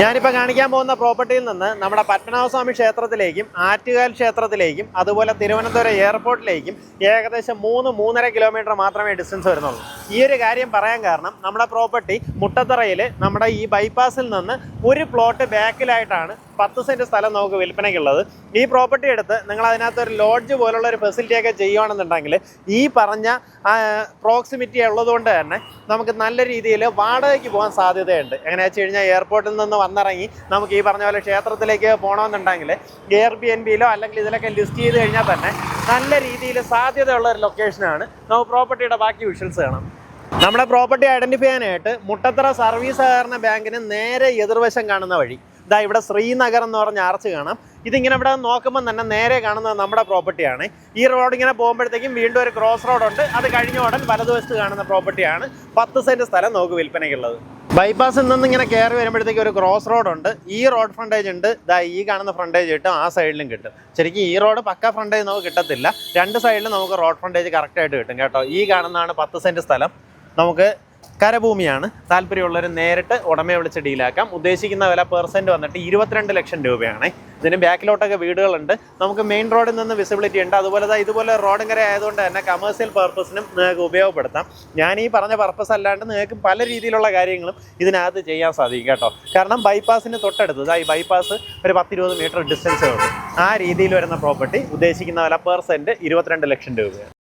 ഞാനിപ്പോൾ കാണിക്കാൻ പോകുന്ന പ്രോപ്പർട്ടിയിൽ നിന്ന് നമ്മുടെ പത്മനാഭസ്വാമി ക്ഷേത്രത്തിലേക്കും ആറ്റുകാൽ ക്ഷേത്രത്തിലേക്കും അതുപോലെ തിരുവനന്തപുരം എയർപോർട്ടിലേക്കും ഏകദേശം 3-3.5 കിലോമീറ്റർ മാത്രമേ ഡിസ്റ്റൻസ് വരുന്നുള്ളൂ. ഈ ഒരു കാര്യം പറയാൻ കാരണം നമ്മുടെ പ്രോപ്പർട്ടി മുട്ടത്തറയിൽ നമ്മുടെ ഈ ബൈപ്പാസിൽ നിന്ന് ഒരു പ്ലോട്ട് ബാക്കിലായിട്ടാണ് 10 സെൻറ്റ് സ്ഥലം നമുക്ക് വിൽപ്പനയ്ക്കുള്ളത്. ഈ പ്രോപ്പർട്ടി എടുത്ത് നിങ്ങൾ അതിനകത്ത് ഒരു ലോഡ്ജ് പോലുള്ള ഒരു ഫെസിലിറ്റിയൊക്കെ ചെയ്യുകയാണെന്നുണ്ടെങ്കിൽ ഈ പറഞ്ഞ പ്രോക്സിമിറ്റി ഉള്ളതുകൊണ്ട് തന്നെ നമുക്ക് നല്ല രീതിയിൽ വാടകയ്ക്ക് പോകാൻ സാധ്യതയുണ്ട്. എങ്ങനെയാണെന്ന് വെച്ച് കഴിഞ്ഞാൽ എയർപോർട്ടിൽ നിന്ന് വന്നിറങ്ങി നമുക്ക് ഈ പറഞ്ഞ പോലെ ക്ഷേത്രത്തിലേക്ക് പോകണമെന്നുണ്ടെങ്കിൽ എയർബിഎൻബിയിലോ അല്ലെങ്കിൽ ഇതിലൊക്കെ ലിസ്റ്റ് ചെയ്ത് കഴിഞ്ഞാൽ തന്നെ നല്ല രീതിയിൽ സാധ്യതയുള്ള ഒരു ലൊക്കേഷനാണ്. നമുക്ക് പ്രോപ്പർട്ടിയുടെ ബാക്കി വിഷ്വൽസ് കാണാം. നമ്മുടെ പ്രോപ്പർട്ടി ഐഡൻറ്റിഫൈ ചെയ്യാനായിട്ട് മുട്ടത്തറ സർവീസ് സഹകരണ ബാങ്കിന് നേരെ എതിർവശം കാണുന്ന വഴി ഇതാ ഇവിടെ ശ്രീനഗർ എന്ന് പറഞ്ഞ ആർച്ച് കാണാം. ഇതിങ്ങനെ ഇവിടെ നോക്കുമ്പോൾ തന്നെ നേരെ കാണുന്നത് നമ്മുടെ പ്രോപ്പർട്ടിയാണ്. ഈ റോഡ് ഇങ്ങനെ പോകുമ്പോഴത്തേക്കും വീണ്ടും ഒരു ക്രോസ് റോഡുണ്ട്. അത് കഴിഞ്ഞ ഉടൻ വലതുവശത്ത് കാണുന്ന പ്രോപ്പർട്ടിയാണ്. 10 സെൻറ്റ് സ്ഥലം നമുക്ക് വിൽപ്പനയ്ക്കുള്ളത്. ബൈപ്പാസിൽ നിന്ന് ഇങ്ങനെ കയറി വരുമ്പോഴത്തേക്കും ഒരു ക്രോസ് റോഡുണ്ട്. ഈ റോഡ് ഫ്രണ്ടേജ് ഉണ്ട്. ഇതാ ഈ കാണുന്ന ഫ്രണ്ടേജ് കിട്ടും, ആ സൈഡിലും കിട്ടും. ശരിക്കും ഈ റോഡ് പക്ക ഫ്രണ്ടേജ് നമുക്ക് കിട്ടത്തില്ല. 2 സൈഡിലും നമുക്ക് റോഡ് ഫ്രണ്ടേജ് കറക്റ്റായിട്ട് കിട്ടും കേട്ടോ. ഈ കാണുന്നതാണ് 10 സെൻറ്റ് സ്ഥലം. നമുക്ക് കരഭൂമിയാണ്. താല്പര്യമുള്ളവർ നേരിട്ട് ഉടമയെ വിളിച്ച് ഡീലാക്കാം. ഉദ്ദേശിക്കുന്ന വില പെർസെൻറ്റ് വന്നിട്ട് 22 ലക്ഷം രൂപയാണ്. ഇതിന് ബാക്കിലോട്ടൊക്കെ വീടുകളുണ്ട്. നമുക്ക് മെയിൻ റോഡിൽ നിന്ന് വിസിബിലിറ്റി ഉണ്ട്. അതുപോലെ ഇതുപോലെ റോഡും കര ആയതുകൊണ്ട് തന്നെ കമേഴ്സ്യൽ പർപ്പസിനും നിങ്ങൾക്ക് ഉപയോഗപ്പെടുത്താം. ഞാൻ ഈ പറഞ്ഞ പർപ്പസ് അല്ലാണ്ട് നിങ്ങൾക്ക് പല രീതിയിലുള്ള കാര്യങ്ങളും ഇതിനകത്ത് ചെയ്യാൻ സാധിക്കും കേട്ടോ. കാരണം ബൈപ്പാസിന് തൊട്ടടുത്ത് ഈ ബൈപ്പാസ് ഒരു 10-20 മീറ്റർ ഡിസ്റ്റൻസേ ഉള്ളൂ. ആ രീതിയിൽ വരുന്ന പ്രോപ്പർട്ടി ഉദ്ദേശിക്കുന്ന വില പെർസെൻറ്റ് 22 ലക്ഷം രൂപയാണ്.